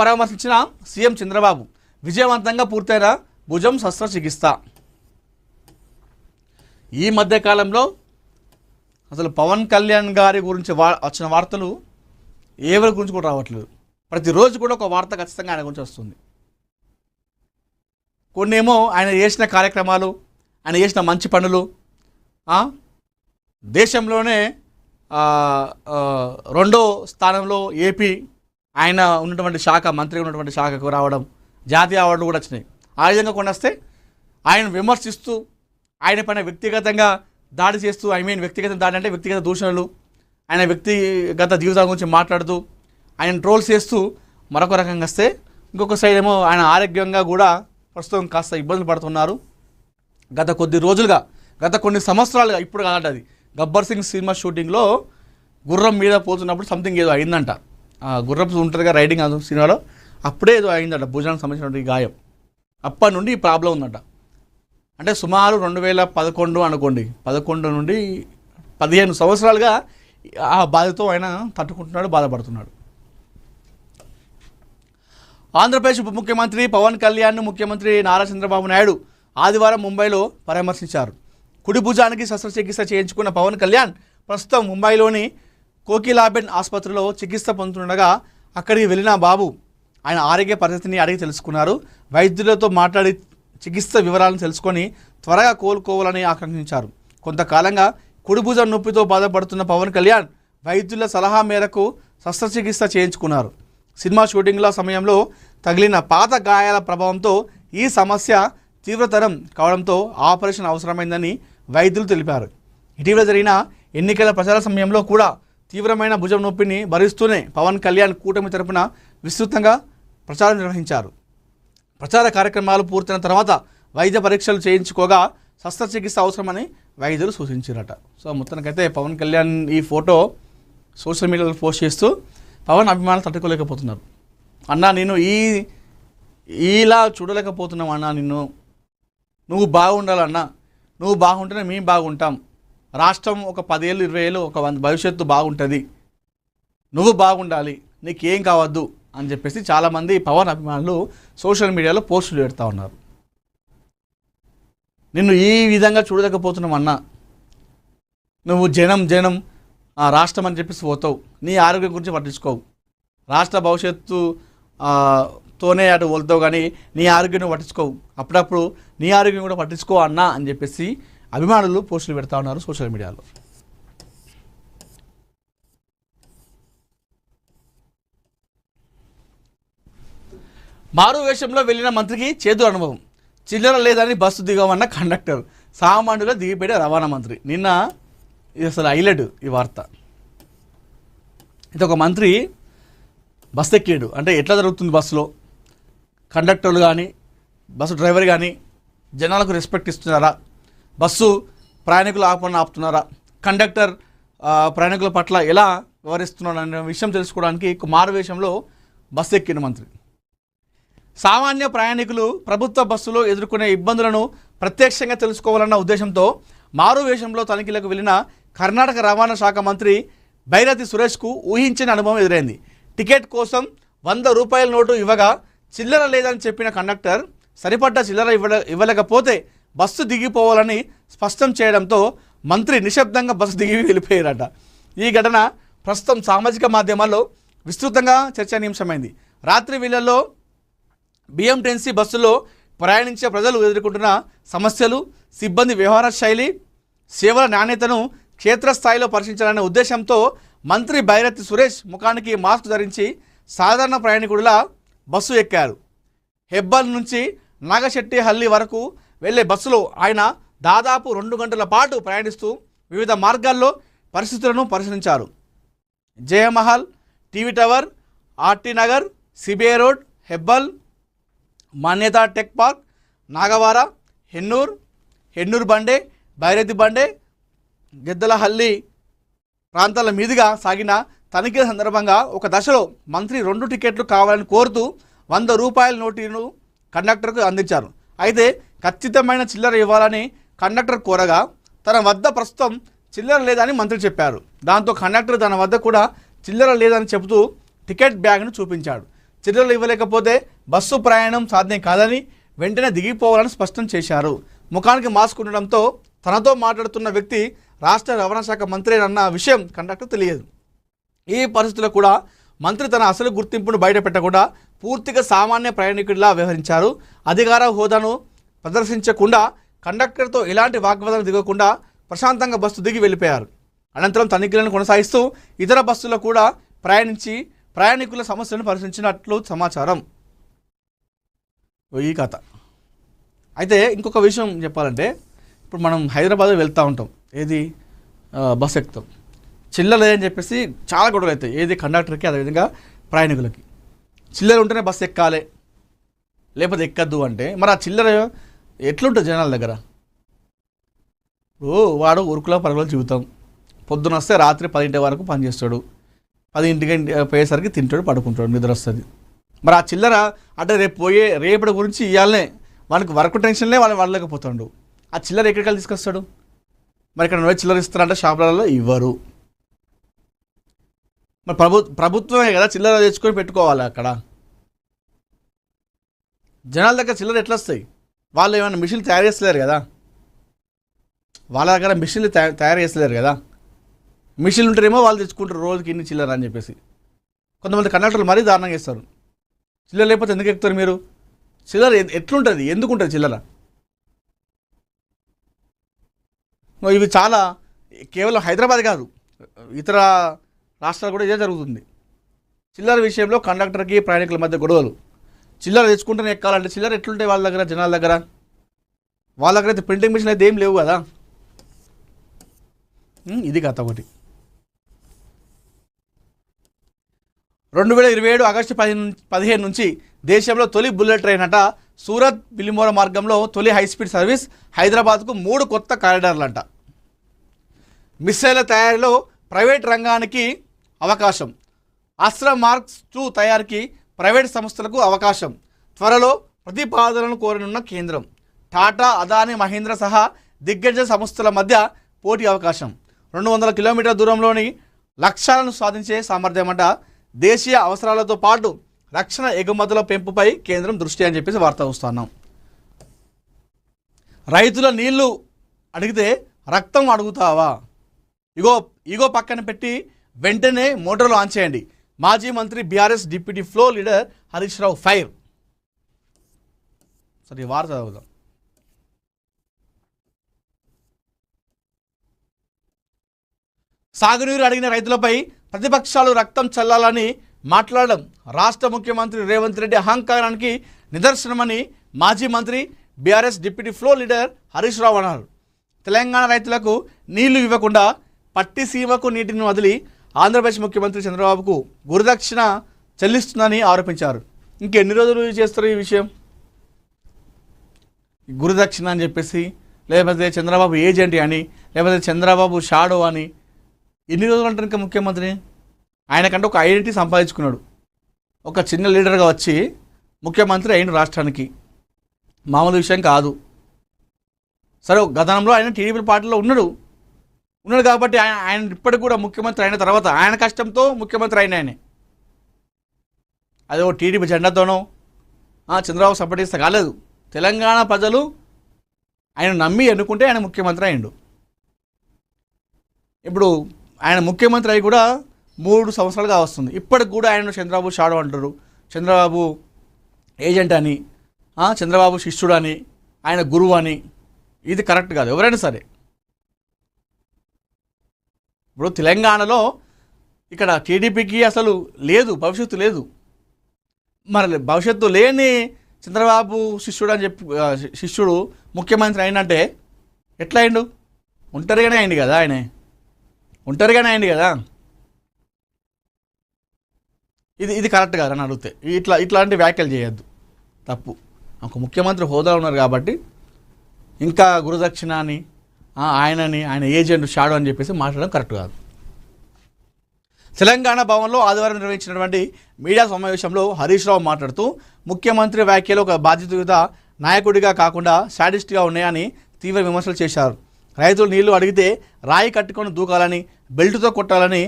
పరామర్శించిన CM Chandrababu. విజయవంతంగా పూర్తయిన భుజం శస్త్రచికిత్స. ఈ మధ్యకాలంలో అసలు పవన్ కళ్యాణ్ గారి గురించి వచ్చిన వార్తలు ఎవరి గురించి కూడా రావట్లేదు. ప్రతిరోజు కూడా ఒక వార్త ఖచ్చితంగా ఆయన గురించి వస్తుంది. కొన్నేమో ఆయన చేసిన కార్యక్రమాలు, ఆయన చేసిన మంచి పనులు, దేశంలోనే 2వ స్థానంలో ఏపీ ఆయన ఉన్నటువంటి శాఖ, మంత్రి ఉన్నటువంటి శాఖకు రావడం, జాతీయ అవార్డులు కూడా వచ్చినాయి. ఆ విధంగా కొనొస్తే ఆయన విమర్శిస్తూ, ఆయన పైన వ్యక్తిగతంగా దాడి చేస్తూ, వ్యక్తిగత దాడి అంటే వ్యక్తిగత దూషణలు, ఆయన వ్యక్తిగత జీవితాల గురించి మాట్లాడుతూ, ఆయన ట్రోల్స్ చేస్తూ మరొక రకంగా వస్తే, ఇంకొక సైడ్ ఏమో ఆయన ఆరోగ్యంగా కూడా ప్రస్తుతం కాస్త ఇబ్బందులు పడుతున్నారు. గత కొద్ది రోజులుగా, గత కొన్ని సంవత్సరాలుగా, ఇప్పుడు కాదంట అది, గబ్బర్ సింగ్ సినిమా షూటింగ్లో గుర్రం మీద పోతున్నప్పుడు సంథింగ్ ఏదో అయిందంట. గుర్రం ఉంటుందిగా రైడింగ్ సినిమాలో, అప్పుడే ఏదో అయిందంట భుజానికి సంబంధించినటువంటి గాయం. అప్పటి నుండి ఈ ప్రాబ్లం ఉందంట. అంటే సుమారు 2011 అనుకోండి, 11 నుండి 15 సంవత్సరాలుగా ఆ బాధతో ఆయన తట్టుకుంటున్నాడు, బాధపడుతున్నాడు. ఆంధ్రప్రదేశ్ ఉప ముఖ్యమంత్రి పవన్ కళ్యాణ్ను ముఖ్యమంత్రి నారా చంద్రబాబు నాయుడు ఆదివారం ముంబైలో పరామర్శించారు. కుడి భుజానికి శస్త్రచికిత్స చేయించుకున్న పవన్ కళ్యాణ్ ప్రస్తుతం ముంబైలోని కోకిలాబెన్ ఆసుపత్రిలో చికిత్స పొందుతుండగా అక్కడికి వెళ్ళిన బాబు ఆయన ఆరోగ్య పరిస్థితిని అడిగి తెలుసుకున్నారు. వైద్యులతో మాట్లాడి చికిత్స వివరాలను తెలుసుకొని త్వరగా కోలుకోవాలని ఆకాంక్షించారు. కొంతకాలంగా కుడి భుజం నొప్పితో బాధపడుతున్న పవన్ కళ్యాణ్ వైద్యుల సలహా మేరకు శస్త్రచికిత్స చేయించుకున్నారు. సినిమా షూటింగ్ల సమయంలో తగిలిన పాత గాయాల ప్రభావంతో ఈ సమస్య తీవ్రతరం కావడంతో ఆపరేషన్ అవసరమైందని వైద్యులు తెలిపారు. ఇటీవల జరిగిన ఎన్నికల ప్రచార సమయంలో కూడా తీవ్రమైన భుజం నొప్పిని భరిస్తూనే పవన్ కళ్యాణ్ కూటమి తరపున విస్తృతంగా ప్రచారం నిర్వహించారు. ప్రచార కార్యక్రమాలు పూర్తయిన తర్వాత వైద్య పరీక్షలు చేయించుకోగా శస్త్రచికిత్స అవసరమని వైద్యులు సూచించారట. సో మొత్తానికైతే పవన్ కళ్యాణ్ ఈ ఫోటో సోషల్ మీడియాలో పోస్ట్ చేస్తూ పవన్ అభిమానులు తట్టుకోలేకపోతున్నారు. అన్నా నేను ఇలా చూడలేకపోతున్నాం అన్నా, నువ్వు బాగుండాలన్నా, నువ్వు బాగుంటేనే మేము బాగుంటాం, రాష్ట్రం ఒక 10 ఏళ్ళు 20 ఏళ్ళు ఒక భవిష్యత్తు బాగుంటుంది, నువ్వు బాగుండాలి, నీకేం కావద్దు అని చెప్పేసి చాలామంది పవన్ అభిమానులు సోషల్ మీడియాలో పోస్టులు పెడతా ఉన్నారు. నిన్ను ఈ విధంగా చూడలేకపోతున్నాం అన్నా, నువ్వు జనం రాష్ట్రం అని చెప్పేసి పోతావు, నీ ఆరోగ్యం గురించి పట్టించుకోవు, రాష్ట్ర భవిష్యత్తు తోనే అటు వెళ్తావు కానీ నీ ఆరోగ్యం పట్టించుకోవు, అప్పుడప్పుడు నీ ఆరోగ్యం కూడా పట్టించుకో అన్నా అని చెప్పేసి అభిమానులు పోస్టులు పెడతా ఉన్నారు సోషల్ మీడియాలో. మారు వేషంలో వెళ్ళిన మంత్రికి చేదు అనుభవం, చిల్లర లేదని బస్సు దిగమన్న కండక్టర్, సామాన్యుల దిగిపోయే రవాణా మంత్రి. నిన్న ఇది అసలు హైలైట్ ఈ వార్త. ఇది ఒక మంత్రి బస్సు ఎక్కాడు. అంటే ఎట్లా జరుగుతుంది బస్సులో, కండక్టర్లు కానీ బస్సు డ్రైవర్ కానీ జనాలకు రెస్పెక్ట్ ఇస్తున్నారా, బస్సు ప్రయాణికులు ఆపుతున్నారా, కండక్టర్ ప్రయాణికుల పట్ల ఎలా వ్యవహరిస్తున్నాడు అనే విషయం తెలుసుకోవడానికి మారువేషంలో బస్సు ఎక్కిన మంత్రి. సామాన్య ప్రయాణికులు ప్రభుత్వ బస్సులో ఎదుర్కొనే ఇబ్బందులను ప్రత్యక్షంగా తెలుసుకోవాలన్న ఉద్దేశంతో మారువేషంలో తనిఖీలకు వెళ్ళిన కర్ణాటక రవాణా శాఖ మంత్రి బైరతి సురేష్కు ఊహించని అనుభవం ఎదురైంది. టికెట్ కోసం 100 రూపాయల నోటు ఇవ్వగా చిల్లర లేదని చెప్పిన కండక్టర్ సరిపడ్డ చిల్లర ఇవ్వలేకపోతే బస్సు దిగిపోవాలని స్పష్టం చేయడంతో మంత్రి నిశ్శబ్దంగా బస్సు దిగి వెళ్ళిపోయారట. ఈ ఘటన ప్రస్తుతం సామాజిక మాధ్యమాల్లో విస్తృతంగా చర్చనీయాంశమైంది. రాత్రి వేళల్లో బిఎంటిసి బస్సులో ప్రయాణించే ప్రజలు ఎదుర్కొంటున్న సమస్యలు, సిబ్బంది వ్యవహార శైలి, సేవల నాణ్యతను క్షేత్రస్థాయిలో పరిశీలించాలనే ఉద్దేశంతో మంత్రి బైరతి సురేష్ ముఖానికి మాస్క్ ధరించి సాధారణ ప్రయాణికుడిలా బస్సు ఎక్కారు. హెబ్బల్ నుంచి నాగశెట్టిహల్లి వరకు వెళ్లే బస్సులో ఆయన దాదాపు 2 గంటల పాటు ప్రయాణిస్తూ వివిధ మార్గాల్లో పరిస్థితులను పరిశీలించారు. Jayamahal, TV tower, RT Nagar, CBI road, Hebbal, Manyata tech park, Nagawara, Hennur Bande, Byrathi బండే, గెద్దలహల్లి ప్రాంతాల మీదుగా సాగిన తనిఖీల సందర్భంగా ఒక దశలో మంత్రి 2 టికెట్లు కావాలని కోరుతూ 100 రూపాయల నోటును కండక్టర్కు అందించారు. అయితే ఖచ్చితమైన చిల్లర ఇవ్వాలని కండక్టర్ కోరగా తన వద్ద ప్రస్తుతం చిల్లర లేదని మంత్రి చెప్పారు. దాంతో కండక్టర్ తన వద్ద కూడా చిల్లర లేదని చెబుతూ టికెట్ బ్యాగ్ను చూపించాడు. చిల్లరలు ఇవ్వలేకపోతే బస్సు ప్రయాణం సాధ్యం కాదని వెంటనే దిగిపోవాలని స్పష్టం చేశారు. ముఖానికి మాస్క్ ఉండడంతో తనతో మాట్లాడుతున్న వ్యక్తి రాష్ట్ర రవాణా శాఖ మంత్రేనన్న విషయం కండక్టర్ తెలియదు. ఈ పరిస్థితుల్లో కూడా మంత్రి తన అసలు గుర్తింపును బయట పెట్టకుండా పూర్తిగా సామాన్య ప్రయాణికుడిలా వ్యవహరించారు. అధికార హోదాను ప్రదర్శించకుండా కండక్టర్తో ఎలాంటి వాగ్వాదం దిగకుండా ప్రశాంతంగా బస్సు దిగి వెళ్ళిపోయారు. అనంతరం తనిఖీలను కొనసాగిస్తూ ఇతర బస్సుల్లో కూడా ప్రయాణికుల సమస్యలను పరిశీలించినట్లు సమాచారం. ఈ కథ అయితే ఇంకొక విషయం చెప్పాలంటే, ఇప్పుడు మనం హైదరాబాద్ వెళ్తూ ఉంటాం, ఏది బస్ ఎక్కుతాం, చిల్లర లేదని చెప్పేసి చాలా గొడవలు అవుతాయి. ఏది కండక్టర్కి, అదేవిధంగా ప్రయాణికులకి. చిల్లర ఉంటేనే బస్సు ఎక్కాలి, లేకపోతే ఎక్కద్దు అంటే మరి ఆ చిల్లర ఎట్లుంటుంది జనాల దగ్గర? వాడు ఉరుకులో పరుగులో జీవితం, పొద్దున వస్తే రాత్రి 10 వరకు పనిచేస్తాడు, 10 పోయేసరికి తింటాడు, పడుకుంటాడు, నిద్ర వస్తుంది. మరి ఆ చిల్లర అంటే రేపటి గురించి ఇవ్వాలనే వాళ్ళకి వర్క్ టెన్షన్లే వాళ్ళు వాళ్ళలేకపోతాడు. ఆ చిల్లర ఎక్కడికి తీసుకొస్తాడు? మరి ఇక్కడ నువ్వే చిల్లర ఇస్తారంటే షాపులలో ఇవ్వరు. మరి ప్రభుత్వమే కదా చిల్లర తెచ్చుకొని పెట్టుకోవాలి. అక్కడ జనాల దగ్గర చిల్లర ఎట్లా వస్తాయి? వాళ్ళు ఏమైనా మిషన్లు తయారు చేస్తలేరు కదా, వాళ్ళ దగ్గర మిషన్లు తయారు చేస్తలేరు కదా. మిషన్లు ఉంటారేమో వాళ్ళు తెచ్చుకుంటారు రోజుకి ఇన్ని చిల్లర అని చెప్పేసి. కొంతమంది కండక్టర్లు మరీ దారుణంగా ఇస్తారు. చిల్లర లేకపోతే ఎందుకు ఎక్కుతారు మీరు? చిల్లర ఎట్లుంటుంది, ఎందుకు ఉంటుంది చిల్లర? ఇవి చాలా, కేవలం హైదరాబాద్ కాదు, ఇతర రాష్ట్రాలు కూడా ఇదే జరుగుతుంది. చిల్లర విషయంలో కండక్టర్కి ప్రయాణికుల మధ్య గొడవలు. చిల్లర తెచ్చుకుంటూనే ఎక్కాలంటే చిల్లర ఎట్లుంటాయి వాళ్ళ దగ్గర, జనాల దగ్గర? వాళ్ళ దగ్గర అయితే ప్రింటింగ్ మిషన్ అయితే ఏం లేవు కదా. ఇది కథ ఒకటి. 2027 ఆగస్టు 15 నుంచి దేశంలో తొలి బుల్లెట్ ట్రైన్ అట. సూరత్ బిలిమోరా మార్గంలో తొలి హైస్పీడ్ సర్వీస్. హైదరాబాద్కు 3 కొత్త కారిడార్లంట. మిస్సైళ్ల తయారీలో ప్రైవేట్ రంగానికి అవకాశం. అస్త్ర మార్క్స్ 2 తయారీకి ప్రైవేట్ సంస్థలకు అవకాశం. త్వరలో ప్రతిపాదనలు కోరనున్న కేంద్రం. టాటా, అదానీ, మహీంద్ర సహా దిగ్గజ సంస్థల మధ్య పోటీ అవకాశం. 200 కిలోమీటర్ల దూరంలోని లక్ష్యాలను సాధించే సామర్థ్యమట. దేశీయ అవసరాలతో పాటు రక్షణ ఎగుమతుల పెంపుపై కేంద్రం దృష్టి అని చెప్పేసి వార్త వస్తున్నాం. రైతుల నీళ్లు అడిగితే రక్తం అడుగుతావా? ఇగో పక్కన పెట్టి వెంటనే మోటార్లు ఆన్ చేయండి. మాజీ మంత్రి BRS deputy floor leader Harish Rao fire. సరే, ఈ వార్త చదువుదాం. సాగునీరు అడిగిన రైతులపై ప్రతిపక్షాలు రక్తం చల్లాలని మాట్లాడడం రాష్ట్ర ముఖ్యమంత్రి రేవంత్ రెడ్డి అహంకారానికి నిదర్శనమని మాజీ మంత్రి BRS deputy floor leader Harish Rao అన్నారు. తెలంగాణ రైతులకు నీళ్లు ఇవ్వకుండా పట్టి సీమకు నీటిని వదిలి ఆంధ్రప్రదేశ్ ముఖ్యమంత్రి చంద్రబాబుకు గురుదక్షిణ చెల్లిస్తుందని ఆరోపించారు. ఇంకెన్ని రోజులు చేస్తారు ఈ విషయం? గురుదక్షిణ అని చెప్పేసి, లేకపోతే చంద్రబాబు ఏజెంట్ అని, లేకపోతే చంద్రబాబు షాడో అని ఎన్ని రోజులు అంటారు ఇంకా ముఖ్యమంత్రి? ఆయనకంటే ఒక ఐడెంటిటీ సంపాదించుకున్నాడు. ఒక చిన్న లీడర్గా వచ్చి ముఖ్యమంత్రి అయిన రాష్ట్రానికి మామూలు విషయం కాదు. సరే, గతంలో ఆయన టీడీపీ పార్టీలో ఉన్నాడు కాబట్టి ఆయన ఇప్పటికి కూడా ముఖ్యమంత్రి అయిన తర్వాత ఆయన కష్టంతో ముఖ్యమంత్రి అయిన ఆయనే. అదే ఓ టీడీపీ జెండాతోనో చంద్రబాబు సపోర్ట్ చేస్తే కాలేదు. తెలంగాణ ప్రజలు ఆయన నమ్మి ఎన్నుకుంటే ఆయన ముఖ్యమంత్రి అయ్యిండు. ఇప్పుడు ఆయన ముఖ్యమంత్రి అయి కూడా 3 సంవత్సరాలుగా వస్తుంది. ఇప్పటికి కూడా ఆయన చంద్రబాబు షాడో అంటారు, చంద్రబాబు ఏజెంట్ అని, చంద్రబాబు శిష్యుడు అని, ఆయన గురువు అని. ఇది కరెక్ట్ కాదు. ఎవరైనా సరే, ఇప్పుడు తెలంగాణలో ఇక్కడ టీడీపీకి అసలు లేదు, భవిష్యత్తు లేదు. మరి భవిష్యత్తు లేని చంద్రబాబు శిష్యుడు అని చెప్పి శిష్యుడు ముఖ్యమంత్రి అయినంటే ఎట్లా అయిండు? ఒంటరిగానే అయింది కదా, ఒంటరిగానే అయింది కదా. ఇది కరెక్ట్ కాదు అని అడిగితే ఇట్లాంటి వ్యాఖ్యలు చేయొద్దు, తప్పు. ఒక ముఖ్యమంత్రి హోదా ఉన్నారు కాబట్టి ఇంకా గురుదక్షిణ అని ఆయన ఏజెంట్ షాడో అని చెప్పేసి మాట్లాడడం కరెక్ట్ కాదు. తెలంగాణ భవన్లో ఆదివారం నిర్వహించినటువంటి మీడియా సమావేశంలో హరీష్ రావు మాట్లాడుతూ ముఖ్యమంత్రి వ్యాఖ్యలు ఒక బాధ్యతాయుత నాయకుడిగా కాకుండా శాడిస్ట్గా ఉన్నాయని తీవ్ర విమర్శలు చేశారు. రైతులు నీళ్లు అడిగితే రాయి కట్టుకొని దూకాలని, బెల్టుతో కొట్టాలని